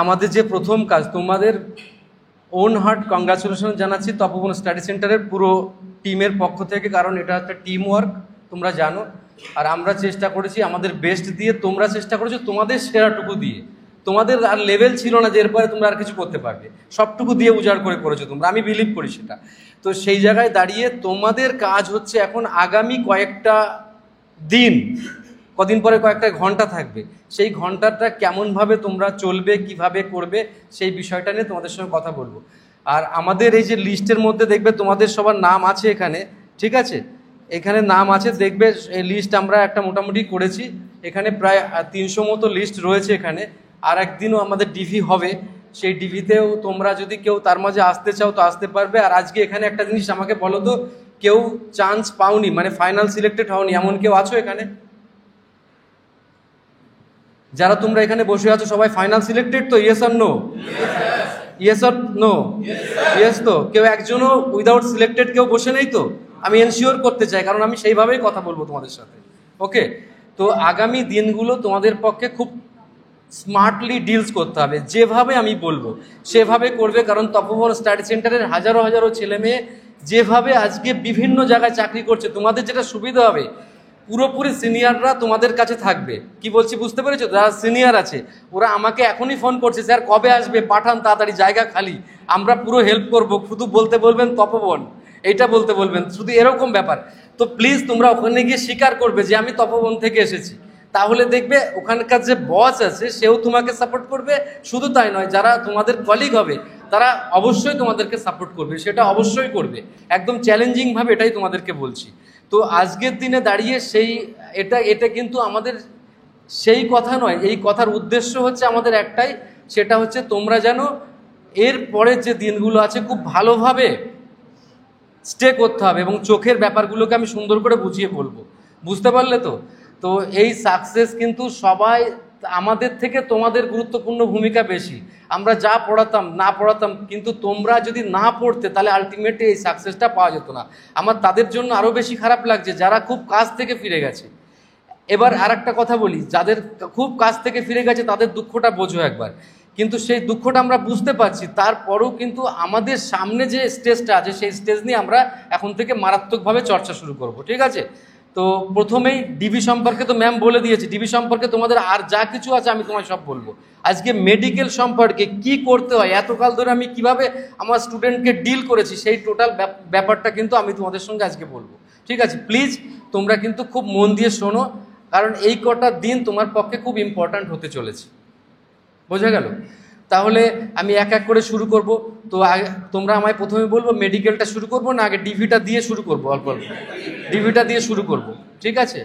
আমাদের যে প্রথম কাজ, তোমাদের ওন হার্ট কংগ্রাচুলেশন জানাচ্ছি তপবন স্টাডি সেন্টারের পুরো টিমের পক্ষ থেকে, কারণ এটা একটা টিম ওয়ার্ক, তোমরা জানো। আর আমরা চেষ্টা করেছি আমাদের বেস্ট দিয়ে, তোমরা চেষ্টা করেছো তোমাদের সেরাটুকু দিয়ে। তোমাদের আর লেভেল ছিল না যে এরপরে তোমরা আর কিছু করতে পারবে, সবটুকু দিয়ে উজাড় করে করেছো তোমরা, আমি বিলিভ করি সেটা। তো সেই জায়গায় দাঁড়িয়ে তোমাদের কাজ হচ্ছে এখন আগামী কয়েকটা দিন, কদিন পরে কয়েকটা ঘন্টা থাকবে, সেই ঘন্টাটা কেমনভাবে তোমরা চলবে, কিভাবে করবে, সেই বিষয়টা নিয়ে তোমাদের সঙ্গে কথা বলবো। আর আমাদের এই যে লিস্টের মধ্যে দেখবে তোমাদের সবার নাম আছে এখানে, ঠিক আছে? এখানে নাম আছে, দেখবে এই লিস্ট আমরা একটা মোটামুটি করেছি। এখানে প্রায় 300 মতো লিস্ট রয়েছে এখানে। আর একদিনও আমাদের ডিভি হবে, সেই ডিভিতেও তোমরা যদি কেউ তার মাঝে আসতে চাও তো আসতে পারবে। আর আজকে এখানে একটা জিনিস আমাকে বলো তো, কেউ চান্স পাওনি, মানে ফাইনাল সিলেক্টেড হওনি, এমন কেউ আছো এখানে? যারা তোমরা এখানে বসে আছো সবাই ফাইনাল সিলেক্টেড তো? ইয়েস আর নো? ইয়েস আর নো? ইয়েস। তো কেউ একজনও উইদাউট সিলেক্টেড কেউ বসে নেই তো? আমি এনশিওর করতে চাই, কারণ আমি সেইভাবেই কথা বলবো তোমাদের সাথে। ওকে, তো আগামী দিনগুলো তোমাদের পক্ষে খুব স্মার্টলি ডিলস করতে হবে, যেভাবে আমি বলবো সেভাবে করবে। কারণ তপবন স্টাডি সেন্টারের হাজারো হাজারো ছেলে মেয়ে যেভাবে আজকে বিভিন্ন জায়গায় চাকরি করছে, তোমাদের যেটা সুবিধা হবে, পুরোপুরি সিনিয়ররা তোমাদের কাছে থাকবে। কি বলছি বুঝতে পেরেছো? যারা সিনিয়র আছে ওরা আমাকে এখনই ফোন করছে, স্যার কবে আসবে, পাঠান তাড়াতাড়ি, জায়গা খালি, আমরা পুরো হেল্প করব। শুধু বলতে বলবেন তপবন, এইটা বলতে বলবেন, শুধু এরকম ব্যাপার। তো প্লিজ তোমরা ওখানে গিয়ে স্বীকার করবে যে আমি তপবন থেকে এসেছি, তাহলে দেখবে ওখানকার যে বস আছে সেও তোমাকে সাপোর্ট করবে। শুধু তাই নয়, যারা তোমাদের কলিগ হবে তারা অবশ্যই তোমাদেরকে সাপোর্ট করবে, সেটা অবশ্যই করবে, একদম চ্যালেঞ্জিংভাবে, এটাই তোমাদেরকে বলছি। তো আজকের দিনে দাঁড়িয়ে এটা কিন্তু আমাদের সেই কথা নয়, এই কথার উদ্দেশ্য হচ্ছে আমাদের একটাই, সেটা হচ্ছে তোমরা যেন এর পরের যে দিনগুলো আছে খুব ভালোভাবে স্টে করতে হবে, এবং চোখের ব্যাপারগুলোকে আমি সুন্দর করে বুঝিয়ে বলবো, বুঝতে পারলে তো? তো এই সাকসেস কিন্তু সবাই, আমাদের থেকে তোমাদের গুরুত্বপূর্ণ ভূমিকা বেশি। আমরা যা পড়াতাম না পড়াতাম, কিন্তু তোমরা যদি না পড়তে তাহলে আলটিমেটলি এই সাকসেসটা পাওয়া যেত না। আমার তাদের জন্য আরও বেশি খারাপ লাগছে যারা খুব কাছ থেকে ফিরে গেছে। এবার আর একটা কথা বলি, যাদের খুব কাছ থেকে ফিরে গেছে তাদের দুঃখটা বোঝো একবার, কিন্তু সেই দুঃখটা আমরা বুঝতে পারছি, তারপরেও কিন্তু আমাদের সামনে যে স্টেজটা আছে সেই স্টেজ নিয়ে আমরা এখন থেকে মারাত্মকভাবে চর্চা শুরু করব, ঠিক আছে? তো প্রথমেই ডিবি সম্পর্কে তো ম্যাম বলে দিয়েছি, ডিবি সম্পর্কে তোমাদের আর যা কিছু আছে আমি তোমায় সব বলবো। আজকে মেডিকেল সম্পর্কে কি করতে হয়, এতকাল ধরে আমি কিভাবে আমার স্টুডেন্টকে ডিল করেছি, সেই টোটাল ব্যাপারটা কিন্তু আমি তোমাদের সঙ্গে আজকে বলবো, ঠিক আছে? প্লিজ তোমরা কিন্তু খুব মন দিয়ে শোনো, কারণ এই কটা দিন তোমার পক্ষে খুব ইম্পর্ট্যান্ট হতে চলেছে, বোঝা গেল? তাহলে আমি এক এক করে শুরু করব। তো তোমরা আমায় প্রথমে বলবো মেডিকেলটা শুরু করবো না আগে ডিভিটা দিয়ে শুরু করবো? অল্প অল্প ডিভিটা দিয়ে শুরু করব, ঠিক আছে?